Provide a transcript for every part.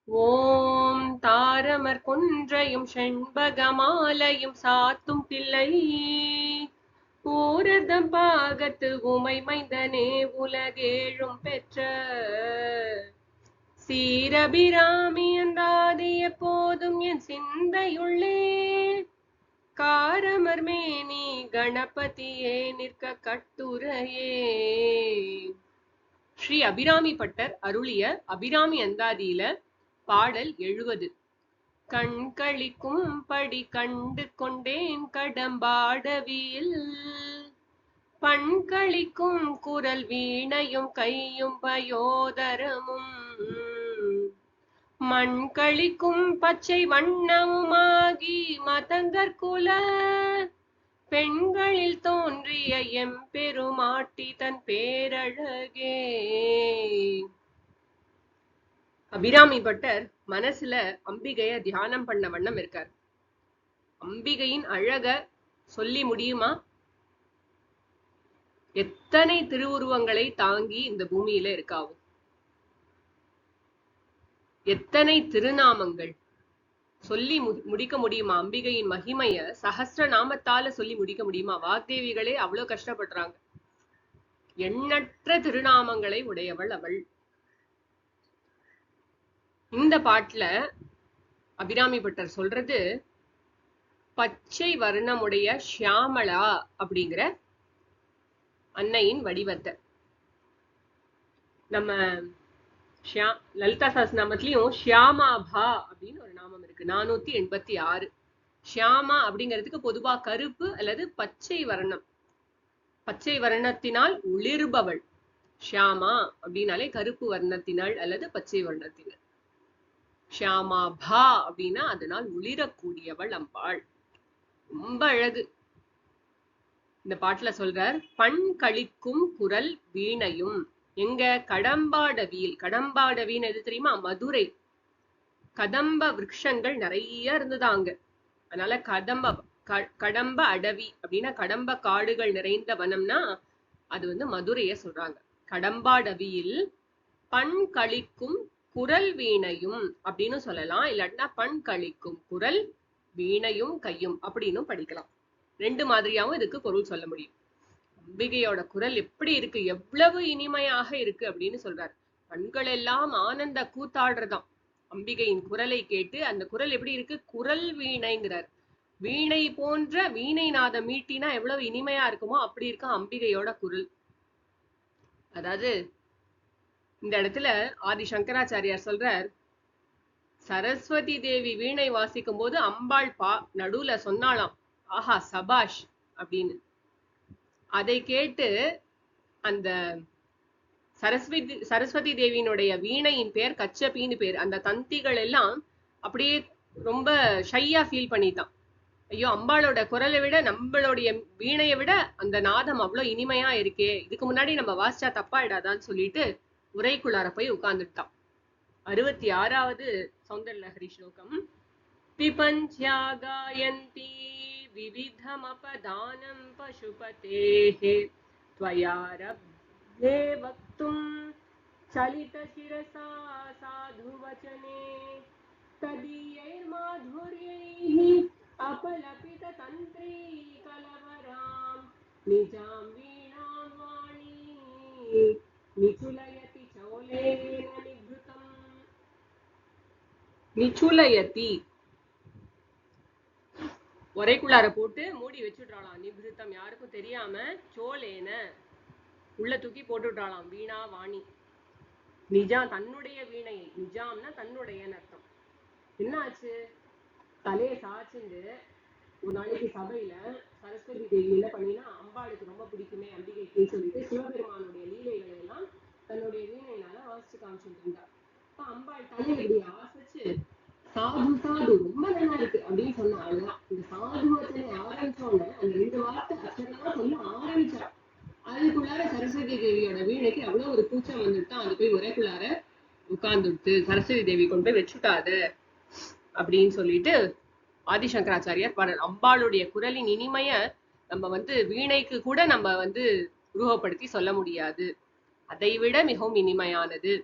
ஓம் தாரமர் கொன்றையும் செண்பகமாலையும் சாத்தும் பிள்ளை ஊரதம் பாகத்து உமை மைந்தனே உலகேழும் பெற்ற சீரபிராமி அந்தாதி எப்போதும் என் சிந்தையுள்ளே காரமர் மேனி கணபதியே நிற்க கட்டுரையே. ஸ்ரீ அபிராமி பட்டர் அருளிய அபிராமி அந்தாதியில பாடல் 70. கண்களிக்கும் படி கண்டு கொண்டேன் கடம்பாடவியில் பண்களிக்கும் குரல் வீணையும் கையும் பயோதரமும் மண்களிக்கும் பச்சை வண்ணமுமாகி மதங்கற்குல பெண்களில் தோன்றிய எம்பெருமாட்டி தன் பேரழகே. அபிராமி பட்டர் மனசுல அம்பிகைய தியானம் பண்ண வண்ணம் இருக்கார். அம்பிகையின் அழக சொல்லி முடியுமா? எத்தனை திருவுருவங்களை தாங்கி இந்த பூமியில இருக்காவும், எத்தனை திருநாமங்கள் சொல்லி முடிக்க முடியுமா? அம்பிகையின் மகிமைய சஹஸ்ர நாமத்தால சொல்லி முடிக்க முடியுமா? வாக்தேவிகளே அவ்வளவு கஷ்டப்படுறாங்க. எண்ணற்ற திருநாமங்களை உடையவள் அவள். இந்த பாட்டுல அபிராமி பட்டர் சொல்றது பச்சை வர்ணமுடைய ஷியாமளா அப்படிங்கிற அன்னையின் வடிவத்தை. நம்ம லலிதா சஹஸ்ரநாமத்திலையும் ஷியாமாபா அப்படின்னு ஒரு நாமம் இருக்கு, 486. ஷியாமா அப்படிங்கிறதுக்கு பொதுவா கருப்பு அல்லது பச்சை வர்ணம், பச்சை வர்ணத்தினால் ஒளிர்பவள். ஷியாமா அப்படின்னாலே கருப்பு வர்ணத்தினாள் அல்லது பச்சை வர்ணத்தினாள். ஷியாமாபா அப்படின்னா அதனால் ஒளிரக்கூடியவள் அம்பாள். ரொம்ப அழகு. இந்த பாட்டுல சொல்றார், பண் கழிக்கும் குரல் வீணையும். எங்க? கடம்பாடவியில். கடம்பாடவின்னு எது தெரியுமா? மதுரை. கதம்ப விருட்சங்கள் நிறைய இருந்ததாங்க. அதனால கடம்ப அடவி அப்படின்னா கடம்ப காடுகள் நிறைந்த வனம்னா அது வந்து மதுரைய சொல்றாங்க. கடம்பாடவியில் பண் கழிக்கும் குரல் வீணையும் அப்படின்னு சொல்லலாம். இல்லாட்டினா பண் கழிக்கும் குரல் வீணையும் கையும் அப்படின்னு படிக்கலாம். ரெண்டு மாதிரியாவும் இதுக்கு பொருள் சொல்ல முடியும். அம்பிகையோட குரல் எப்படி இருக்கு, எவ்வளவு இனிமையாக இருக்கு அப்படின்னு சொல்றாரு. கண்கள் எல்லாம் ஆனந்த கூத்தாடுறதாம் அம்பிகையின் குரலை கேட்டு. அந்த குரல் எப்படி இருக்கு? குரல் வீணைங்கிறார். வீணை போன்ற வீணை நாதம் மீட்டினா எவ்வளவு இனிமையா இருக்குமோ அப்படி இருக்கா அம்பிகையோட குரல். அதாவது இந்த இடத்துல ஆதி சங்கராச்சாரியார் சொல்றார், சரஸ்வதி தேவி வீணை வாசிக்கும் போது அம்பாள் நடுவுல சொன்னாலாம், ஆஹா சபாஷ் அப்படின்னு. அதை கேட்டு அந்த சரஸ்வதி தேவியினுடைய வீணையின் பேர் கச்சபின்னு பேர். அந்த தந்திகள் எல்லாம் அப்படியே ரொம்ப ஷையா ஃபீல் பண்ணிட்டான். ஐயோ, அம்பாளோட குரலை விட நம்மளுடைய வீணையை விட அந்த நாதம் அவ்வளவு இனிமையா இருக்கே, இதுக்கு முன்னாடி நம்ம வாசிச்சா தப்பாயிடாதான்னு சொல்லிட்டு உரைக்குள்ளார போய் உட்கார்ந்துட்டான். 66வது சௌந்தரலஹரி ஸ்லோகம். பிபஞ்ச்யா காயந்தி விவிதமபதானம் பசுபதேஹே त्वयारब्धे वक्तुं चलितशिरसा साधुवचने तदीयैर्माधुर्यैः अपलपिततन्त्री कलवरां निजां वीणां वाणी निचुलयति चौलेन निभृतं. निचुलयति ஒரைக்குள்ளார போட்டு மூடி வச்சுடுறாளாம். நிபிருத்தம் யாருக்கும் தெரியாம சோலேன உள்ள தூக்கி போட்டுடுறாளாம். வீணா வாணி. நிஜாம் தன்னுடைய வீணையை. நிஜாம்னா தன்னுடைய அர்த்தம். என்ன ஆச்சு? தலையை சாச்சுண்டு ஒரு நாளைக்கு சபையில சரஸ்வதி தேவி என்ன பண்ணினா, அம்பாளுக்கு ரொம்ப பிடிக்குமே அம்பிகைக்கு சொல்லிட்டு சிவபெருமானுடைய லீலைகளை எல்லாம் தன்னுடைய வீணையினால வாசிச்சு காமிச்சுட்டு இருந்தா. அம்பாள் தன்னை இப்படி ஆசைச்சு சாது சாது ரொம்ப நல்லா இருக்கு அப்படின்னு சொன்னா. அவ்வளவுதான். இந்த சாது வச்சனை ஆரம்பிச்சோன்னு அந்த 2 வார்த்தை அச்சரமா சொல்ல ஆரம்பிச்சா. அதுக்குள்ளார சரஸ்வதி தேவியோட வீணைக்கு அவ்வளவு ஒரு கூச்சம் வந்துட்டான். அது போய் உரைக்குள்ளார உட்கார்ந்துட்டு சரஸ்வதி தேவி கொண்டு போய் வச்சுட்டாது அப்படின்னு சொல்லிட்டு ஆதிசங்கராச்சாரியார் பாடல். அம்பாளுடைய குரலின் இனிமைய நம்ம வந்து வீணைக்கு கூட நம்ம வந்து உருவப்படுத்தி சொல்ல முடியாது. அதை விட மிகவும் இனிமையானது.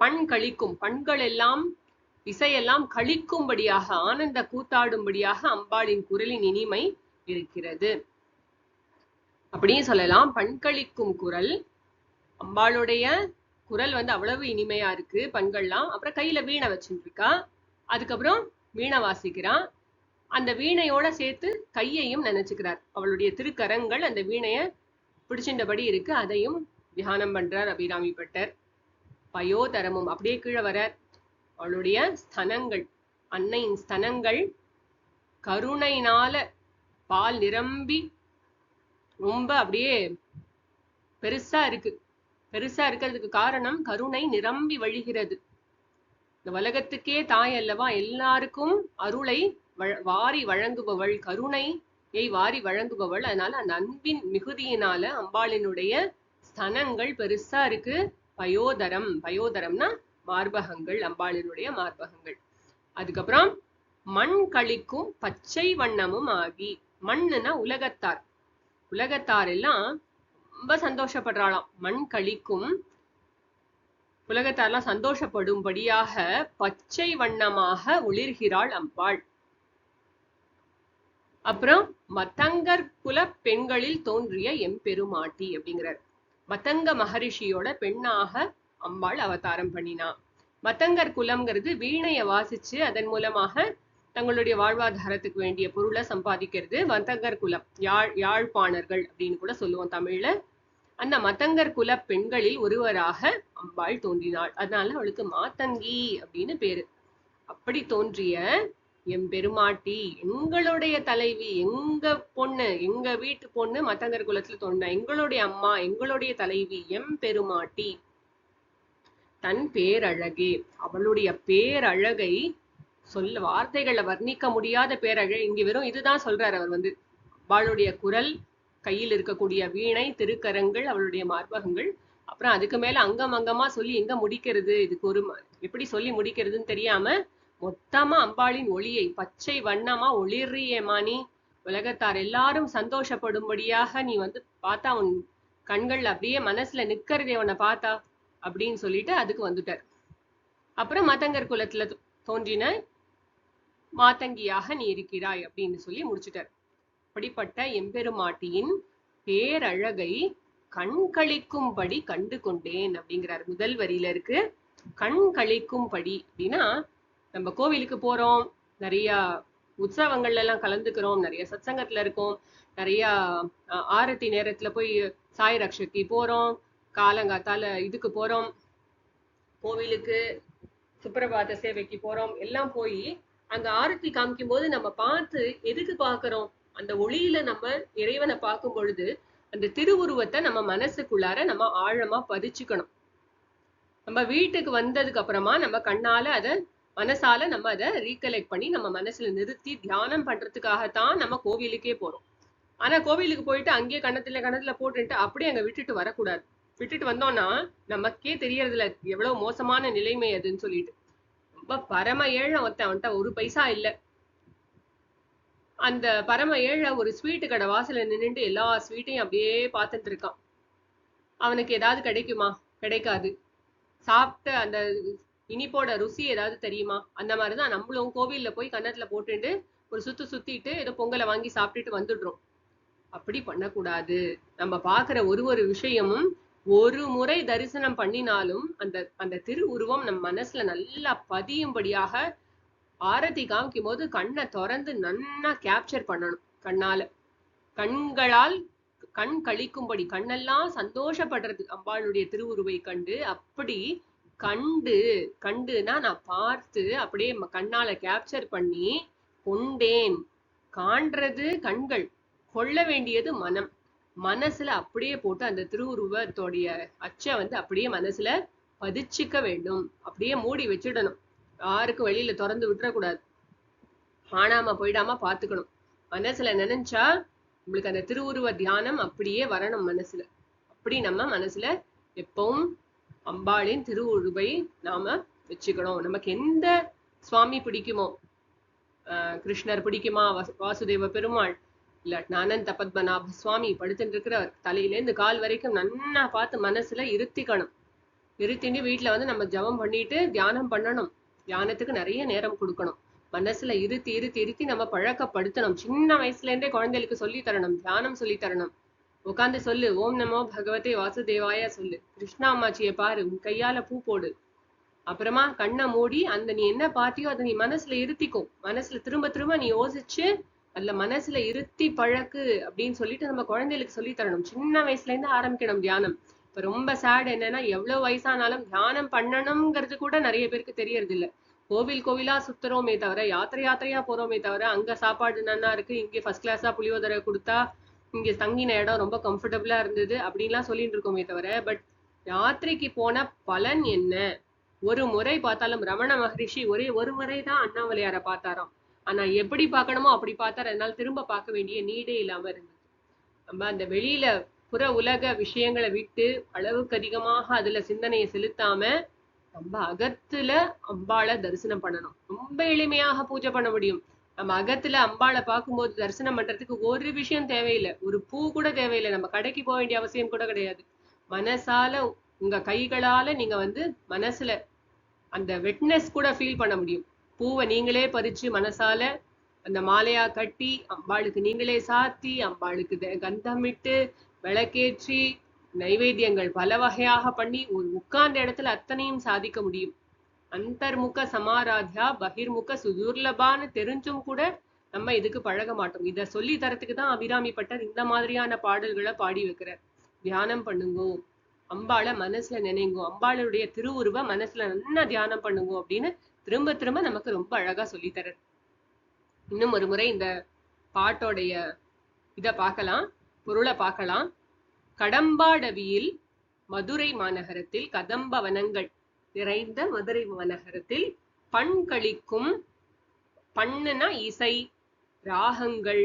பண் கழிக்கும். பண்கள் எல்லாம் இசையெல்லாம் களிக்கும்படியாக, ஆனந்த கூத்தாடும்படியாக அம்பாளின் குரலின் இனிமை இருக்கிறது அப்படின்னு சொல்லலாம். பண்களிக்கும் குரல், அம்பாளுடைய குரல் வந்து அவ்வளவு இனிமையா இருக்கு, பண்கள்லாம். அப்புறம் கையில வீணை வச்சுட்டு இருக்கா, அதுக்கப்புறம் வீணை வாசிக்கிறான். அந்த வீணையோட சேர்த்து கையையும் நினைச்சுக்கிறார். அவளுடைய திருக்கரங்கள் அந்த வீணைய பிடிச்சின்றபடி இருக்கு, அதையும் தியானம் பண்றார் அபிராமி பட்டர். பயோதரமும் அப்படியே கீழே வர, அவளுடைய ஸ்தனங்கள், அன்னையின் ஸ்தனங்கள் கருணையினால பால் நிரம்பி ரொம்ப அப்படியே பெருசா இருக்கு. பெருசா இருக்கிறதுக்கு காரணம் கருணை நிரம்பி வழிகிறது. இந்த உலகத்துக்கே தாய் அல்லவா, எல்லாருக்கும் அருளை வாரி வழங்குபவள், கருணையை வாரி வழங்குபவள். அதனால அந்த அன்பின் மிகுதியினால அம்பாளினுடைய ஸ்தனங்கள் பெருசா இருக்கு. பயோதரம், பயோதரம்னா மார்பகங்கள், அம்பாளினுடைய மார்பகங்கள். அதுக்கப்புறம் மண் களிக்கும் பச்சை வண்ணமும் ஆகி, மண்ணுனா உலகத்தார், உலகத்தார் எல்லாம் ரொம்ப சந்தோஷப்படுறாளாம். மண் களிக்கும், உலகத்தாரெல்லாம் சந்தோஷப்படும்படியாக பச்சை வண்ணமாக ஒளிர்கிறாள் அம்பாள். அப்புறம் மத்தங்கர் குல பெண்களில் தோன்றிய எம்பெருமாட்டி அப்படிங்கிறார். மத்தங்க மகரிஷியோட பெண்ணாக அம்பாள் அவதாரம் பண்ணினா. மத்தங்கர் குலம்ங்கிறது வீணைய வாசிச்சு அதன் மூலமாக தங்களுடைய வாழ்வாதாரத்துக்கு வேண்டிய பொருளை சம்பாதிக்கிறது மத்தங்கர் குலம். யாழ்ப்பாணர்கள் அப்படின்னு கூட சொல்லுவோம் தமிழ்ல. அந்த மத்தங்கர் குல பெண்களில் ஒருவராக அம்பாள் தோன்றினாள். அதனால அவளுக்கு மாத்தங்கி அப்படின்னு பேரு. அப்படி தோன்றிய எம்பெருமாட்டி, எங்களுடைய தலைவி, எங்க பொண்ணு, எங்க வீட்டு பொண்ணு மத்தங்கர் குலத்துல தோன்ற எங்களுடைய அம்மா, எங்களுடைய தலைவி எம்பெருமாட்டி தன் பேரழகே, அவளுடைய பேரழகை சொல்ல வார்த்தைகளை வர்ணிக்க முடியாத பேரழகு. இங்க வெறும் இதுதான் சொல்றாரு அவர் வந்து. அவளுடைய குரல், கையில் இருக்கக்கூடிய வீணை, திருக்கரங்கள், அவளுடைய மார்பகங்கள், அப்புறம் அதுக்கு மேல அங்கம் அங்கமா சொல்லி எங்க முடிக்கிறது, இதுக்கு ஒரு எப்படி சொல்லி முடிக்கிறதுன்னு தெரியாம மொத்தமா அம்பாளின் ஒளியை பச்சை வண்ணமா ஒளிர்றியேமா நீ, உலகத்தார் எல்லாரும் சந்தோஷப்படும்படியாக நீ வந்து பார்த்தா உன் கண்கள் அப்படியே மனசுல நிக்கிறதே உன்னை பார்த்தா அப்படின்னு சொல்லிட்டு அதுக்கு வந்துட்டார். அப்புறம் மத்தங்கர் குலத்துல தோன்றின மாத்தங்கியாக நீ இருக்கிறாய் அப்படின்னு சொல்லி முடிச்சுட்டார். அப்படிப்பட்ட எம்பெருமாட்டியின் பேரழகை கண் கழிக்கும்படி கண்டு கொண்டேன் அப்படிங்கிறார். முதல் வரியில இருக்கு கண் கழிக்கும்படி. அப்படின்னா நம்ம கோவிலுக்கு போறோம், நிறைய உற்சவங்கள்ல எல்லாம் கலந்துக்கிறோம், நிறைய சத்சங்கத்துல இருக்கோம், நிறைய ஆரத்தி நேரத்துல போய் சாய் ரக்ஷகி போறோம், காலங்காத்தால இதுக்கு போறோம், கோவிலுக்கு சுப்பிரபாத சேவைக்கு போறோம். எல்லாம் போய் அங்க ஆரத்தி காமிக்கும் போது நம்ம பார்த்து எதுக்கு பாக்குறோம், அந்த ஒளியில நம்ம இறைவனை பார்க்கும் பொழுது அந்த திருவுருவத்தை நம்ம மனசுக்குள்ளார நம்ம ஆழமா பதிச்சுக்கணும். நம்ம வீட்டுக்கு வந்ததுக்கு அப்புறமா நம்ம கண்ணால அதை மனசால நம்ம அதை ரீகலெக்ட் பண்ணி நம்ம மனசுல நிறுத்தி தியானம் பண்றதுக்காகத்தான் நம்ம கோவிலுக்கே போறோம். ஆனா கோவிலுக்கு போயிட்டு அங்கேயே கணத்துல போட்டுட்டு அப்படியே அங்க விட்டுட்டு வரக்கூடாது. விட்டுட்டு வந்தோம்னா நமக்கே தெரியறதுல எவ்வளவு மோசமான நிலைமை அதுன்னு சொல்லிட்டு. ரொம்ப பரம ஏழை அவன்கிட்ட ஒரு பைசா இல்ல. அந்த பரம ஏழை ஒரு ஸ்வீட்டு கடை வாசல்ல நின்னுட்டு எல்லா ஸ்வீட்டையும் அப்படியே பார்த்துட்டு இருக்கான். அவனுக்கு ஏதாவது கிடைக்குமா? கிடைக்காது. சாப்பிட்ட அந்த இனிப்போட ருசி ஏதாவது தெரியுமா? அந்த மாதிரிதான் நம்மளும் கோவில்ல போய் கன்னத்துல போட்டுட்டு ஒரு சுத்திட்டு ஏதோ பொங்கலை வாங்கி சாப்பிட்டுட்டு வந்துடுறோம். அப்படி பண்ணக்கூடாது. நம்ம பாக்குற ஒரு விஷயமும் ஒரு முறை தரிசனம் பண்ணினாலும் அந்த அந்த திருவுருவம் நம்ம மனசுல நல்லா பதியும்படியாக ஆரத்தி காமிக்கும் போது கண்ணை திறந்து நன்னா கேப்சர் பண்ணணும். கண்ணால, கண்களால் கண் கழிக்கும்படி, கண்ணெல்லாம் சந்தோஷப்படுறது அம்பாளுடைய திருவுருவை கண்டு. அப்படி கண்டுனா நான் பார்த்து அப்படியே கண்ணால கேப்சர் பண்ணி கொண்டேன். காண்றது கண்கள், கொள்ள வேண்டியது மனம். மனசுல அப்படியே போட்டு அந்த திருவுருவத்தோடைய அச்சை வந்து அப்படியே மனசுல பதிச்சுக்க வேண்டும். அப்படியே மூடி வச்சிடணும். யாருக்கும் வெளியில திறந்து விட்டுறக்கூடாது. காணாம போயிடாம பாத்துக்கணும். மனசுல நினைச்சா உங்களுக்கு அந்த திருவுருவ தியானம் அப்படியே வரணும் மனசுல. அப்படி நம்ம மனசுல எப்பவும் அம்பாளின் திருவுருவை நாம வச்சுக்கணும். நமக்கு எந்த சுவாமி பிடிக்குமோ, கிருஷ்ணர் பிடிக்குமா, வாசுதேவ பெருமாள், இல்ல அனந்த பத்மநாப சுவாமி படுத்துட்டு இருக்கிறவர், தலையிலேருந்து கால் வரைக்கும் நன்னா பார்த்து மனசுல இருத்திக்கணும். இருத்தின்னு வீட்டுல வந்து நம்ம ஜபம் பண்ணிட்டு தியானம் பண்ணணும். தியானத்துக்கு நிறைய நேரம் கொடுக்கணும். மனசுல இருத்தி இருத்தி இருத்தி நம்ம பழக்கப்படுத்தணும். சின்ன வயசுல இருந்தே குழந்தைகளுக்கு சொல்லி தரணும். தியானம் சொல்லி தரணும். உட்காந்து சொல்லு, ஓம் நமோ பகவதே வாசுதேவாய சொல்லு, கிருஷ்ணா அம்மாச்சியை பாரு, உன் கையால பூ போடு. அப்புறமா கண்ணை மூடி அந்த நீ என்ன பார்த்தியோ அதை நீ மனசுல இருத்திக்கோ. மனசுல திரும்ப திரும்ப நீ யோசிச்சு அதுல மனசுல இருத்தி பழக்கு அப்படின்னு சொல்லிட்டு நம்ம குழந்தைகளுக்கு சொல்லி தரணும். சின்ன வயசுல இருந்து ஆரம்பிக்கணும் தியானம். இப்ப ரொம்ப சேட் என்னன்னா, எவ்வளவு வயசானாலும் தியானம் பண்ணணுங்கிறது கூட நிறைய பேருக்கு தெரியறது இல்ல. கோவில் கோவிலா சுத்துறோமே தவிர, யாத்திரையா போறோமே தவிர, அங்க சாப்பாடு நன்னா இருக்கு, இங்க ஃபர்ஸ்ட் கிளாஸா புளியோதரை கொடுத்தா, இங்க தங்கின இடம் ரொம்ப கம்ஃபர்டபுளா இருந்தது அப்படின்லாம் சொல்லிட்டு இருக்கோமே தவிர, பட் யாத்திரைக்கு போன பலன் என்ன? ஒரு முறை பார்த்தாலும் ரமண மகரிஷி ஒரே ஒரு முறைதான் அண்ணாமலையார பார்த்தாராம். ஆனா எப்படி பார்க்கணுமோ அப்படி பார்த்தாரு. அதனால திரும்ப பார்க்க வேண்டிய நீடே இல்லாம இருந்தது. நம்ம அந்த வெளியில புற உலக விஷயங்களை விட்டு அளவுக்கு அதிகமாக அதுல சிந்தனையை செலுத்தாம நம்ம அகத்துல அம்பாளை தரிசனம் பண்ணணும். ரொம்ப எளிமையாக பூஜை பண்ண முடியும். நம்ம அகத்துல அம்பாளை பார்க்கும்போது தரிசனம் பண்றதுக்கு ஒரு விஷயம் தேவையில்லை. ஒரு பூ கூட தேவையில்லை. நம்ம கடைக்கு போக வேண்டிய அவசியம் கூட கிடையாது. மனசால உங்க கைகளால நீங்க மனசுல அந்த வெட்னஸ் கூட ஃபீல் பண்ண முடியும். பூவை நீங்களே பறிச்சு மனசால அந்த மாலையா கட்டி அம்பாளுக்கு நீங்களே சாத்தி அம்பாளுக்கு கந்தமிட்டு விளக்கேற்றி நைவேத்தியங்கள் பல வகையாக பண்ணி ஒரு உட்கார்ந்த இடத்துல அத்தனையும் சாதிக்க முடியும். அந்தர்முக சமாராத்யா பகிர்முக சுதுர்லபான்னு தெரிஞ்சும் கூட நம்ம இதுக்கு பழக மாட்டோம். இத சொல்லி தரத்துக்கு தான் அபிராமி பட்டர் இந்த மாதிரியான பாடல்களை பாடி வைக்கிறார். தியானம் பண்ணுங்கோ, அம்பாளை மனசுல நினைங்கோ, அம்பாளுடைய திருவுருவ மனசுல நல்லா தியானம் பண்ணுங்கோ அப்படின்னு திரும்ப திரும்ப நமக்கு ரொம்ப அழகா சொல்லித்தரார். இன்னும் ஒரு முறை இந்த பாட்டோடைய இத பார்க்கலாம், பொருளை பார்க்கலாம். கடம்பாடவியில் மதுரை மாநகரத்தில் கதம்ப வனங்கள் நிறைந்த மதுரை மாநகரத்தில் பண்களிக்கும், பண்ணுனா இசை, ராகங்கள்,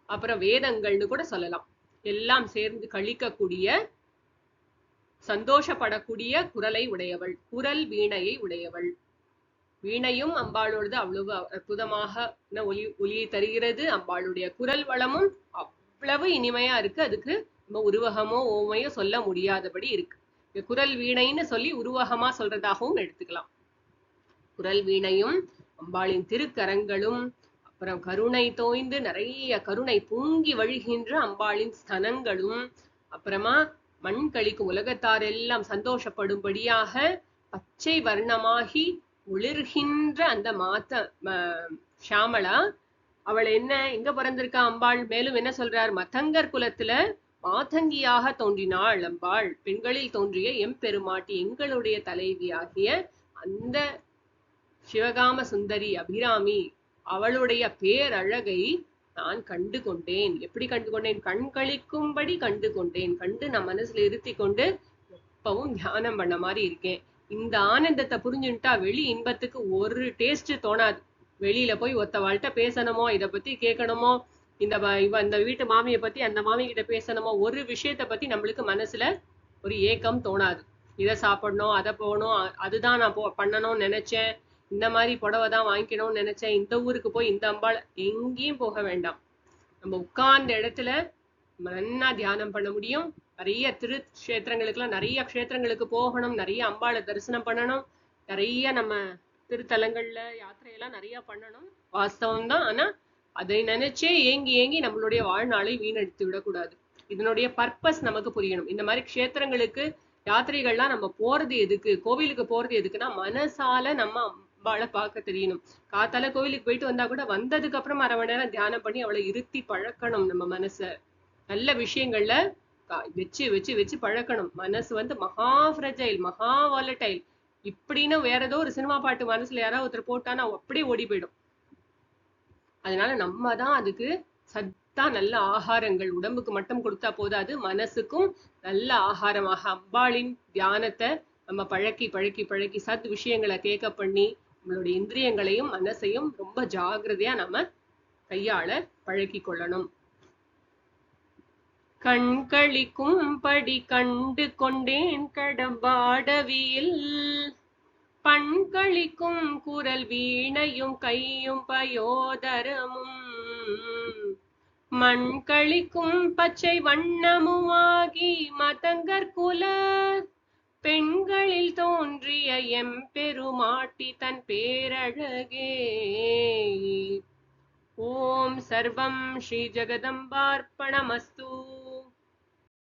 அப்புறம் வேதங்கள்னு கூட சொல்லலாம், எல்லாம் சேர்ந்து கழிக்கக்கூடிய சந்தோஷப்படக்கூடிய குரலை உடையவள், குரல் வீணையை உடையவள். வீணையும் அம்பாளோடது அவ்வளவு அற்புதமாக ஒலியை தருகிறது. அம்பாளுடைய குரல் வளமும் அவ்வளவு இனிமையா இருக்கு. அதுக்கு நம்ம உருவகமோ ஓமையோ சொல்ல முடியாதபடி இருக்கு. குரல் வீணைன்னு சொல்லி உருவகமா சொல்றதாகவும் எடுத்துக்கலாம். குரல் வீணையும் அம்பாளின் திருக்கரங்களும் அப்புறம் கருணை தோய்ந்து நிறைய கருணை பொங்கி வழிகின்ற அம்பாளின் ஸ்தனங்களும் அப்புறமா மண் கழிக்கும் உலகத்தார் எல்லாம் சந்தோஷப்படும்படியாக பச்சை வர்ணமாகி ஒளிர்கின்ற அந்த ஷாமளா அவள் என்ன எங்க பிறந்திருக்கா அம்பாள்? மேலும் என்ன சொல்றார்? மதங்கர் குலத்துல மாதங்கியாக தோன்றினாள் அம்பாள். பெண்களில் தோன்றிய எம்பெருமாட்டி, எங்களுடைய தலைவியாகிய அந்த சிவகாம சுந்தரி அபிராமி, அவளுடைய பேரழகை நான் கண்டு கொண்டேன். எப்படி கண்டு கொண்டேன்? கண்களிக்கும்படி கண்டு கொண்டேன். கண்டு நான் மனசுல இருத்தி கொண்டு எப்பவும் தியானம் பண்ண மாதிரி இருக்கேன். இந்த ஆனந்தத்தை புரிஞ்சுட்டா வெளி இன்பத்துக்கு ஒரு டேஸ்ட் தோணாது. வெளியில போய் ஒத்த வாழ்கிட்ட பேசணுமோ, இதை பத்தி கேட்கணுமோ, இந்த வீட்டு மாமியை பத்தி அந்த மாமி கிட்ட பேசணுமோ, ஒரு விஷயத்த பத்தி நம்மளுக்கு மனசுல ஒரு ஏக்கம் தோணாது. இதை சாப்பிடணும், அதை போகணும், அதுதான் நான் பண்ணணும்னு நினைச்சேன், இந்த மாதிரி புடவை தான் வாங்கிக்கணும்னு நினைச்சேன், இந்த ஊருக்கு போய் இந்த அம்பாள், எங்கேயும் போக வேண்டாம். நம்ம உட்கார்ந்த இடத்துல நன்னா தியானம் பண்ண முடியும். நிறைய திருக்ஷேத்திரங்களுக்குலாம் நிறைய க்ஷேத்திரங்களுக்கு போகணும், நிறைய அம்பாளை தரிசனம் பண்ணணும், நிறைய நம்ம திருத்தலங்கள்ல யாத்திரையெல்லாம் நிறைய பண்ணணும், வாஸ்தவம் தான். ஆனா அதை நினைச்சே ஏங்கி ஏங்கி நம்மளுடைய வாழ்நாளை வீணடித்து விடக்கூடாது. இதனுடைய பர்பஸ் நமக்கு புரியணும். இந்த மாதிரி க்ஷேத்திரங்களுக்கு யாத்திரைகள்லாம் நம்ம போறது எதுக்கு, கோவிலுக்கு போறது எதுக்குன்னா மனசால நம்ம அம்பாளை பார்க்க தெரியணும். காத்தால கோவிலுக்கு போயிட்டு வந்தா கூட வந்ததுக்கு அப்புறம் அரை மணி நேரம் தியானம் பண்ணி அவளை இருத்தி பழக்கணும். நம்ம மனசை நல்ல விஷயங்கள்ல வச்சு வச்சு வச்சு பழக்கணும். மனசு மகா ஃப்ரெஜைல், மகா வாலடைல். இப்படின்னு வேற ஏதோ ஒரு சினிமா பாட்டு மனசுல யாராவது ஒருத்தர் போட்டானா அப்படியே ஓடி போயிடும். அதனால நம்ம தான் அதுக்கு சத்தா நல்ல ஆகாரங்கள் உடம்புக்கு மட்டும் கொடுத்தா போதாது, மனசுக்கும் நல்ல ஆகாரமாக அம்பாளின் தியானத்தை நம்ம பழக்கி பழக்கி பழக்கி சத் விஷயங்களை கேட்க பண்ணி நம்மளுடைய இந்திரியங்களையும் மனசையும் ரொம்ப ஜாகிரதையா நம்ம கையாள பழக்கி கொள்ளணும். கண்களிக்கும்படி கண்டு கொண்டேன் கடம்பாடவியில், பண்களிக்கும் குரல் வீணையும் கையும் பயோதரமும், மண்களிக்கும் பச்சை வண்ணமுமாகி மதங்கர் குல பெண்களில் தோன்றிய எம்பெருமாட்டி தன் பேரழகே. ஓம் சர்வம் ஸ்ரீ ஜெகதம்பார்ப்பணமஸ்து.